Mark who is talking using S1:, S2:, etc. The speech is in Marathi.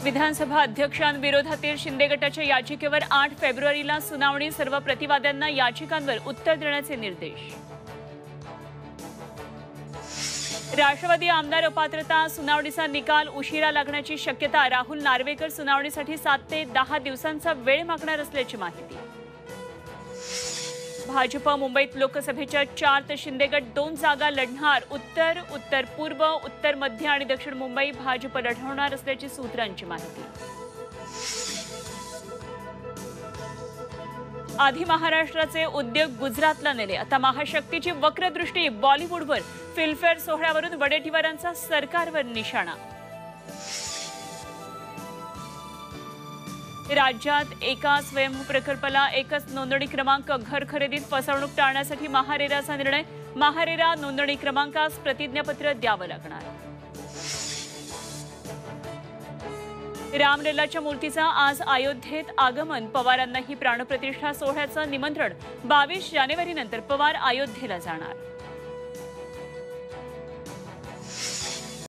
S1: विधानसभा अध्यक्षांविरोधातील शिंदे गटाच्या याचिकेवर 8 फेब्रुवारीला सुनावणी। सर्व प्रतिवाद्यांना याचिकांवर उत्तर देण्याचे निर्देश। राष्ट्रवादी आमदार अपात्रता सुनावणीचा निकाल उशिरा लागण्याची शक्यता। राहुल नार्वेकर सुनावणीसाठी 7 ते 10 दिवसांचा वेळ मागणार असल्याची माहिती। भाजप मुंबईत लोकसभेच्या 4 तर शिंदे गट 2 जागा लढणार। उत्तर, उत्तर पूर्व, उत्तर मध्य आणि दक्षिण मुंबई भाजप लढवणार असल्याची सूत्रांची माहिती। आधी महाराष्ट्राचे उद्योग गुजरातला नेले, आता महाशक्तीची वक्रदृष्टी बॉलिवूडवर। फिल्मफेअर सोहळ्यावरून वडेट्टीवारांचा सरकारवर निशाणा। राज्यात एका स्वयंभू प्रकल्पाला एकच नोंदणी क्रमांक। घर खरेदीत फसवणूक टाळण्यासाठी महारेराचा निर्णय। महारेरा नोंदणी क्रमांकास प्रतिज्ञापत्र द्यावं लागणार। रामलल्लाच्या मूर्तीचा आज अयोध्येत आगमन। पवारांनाही प्राणप्रतिष्ठा सोहळ्याचं निमंत्रण। 22 जानेवारीनंतर पवार अयोध्येला जाणार।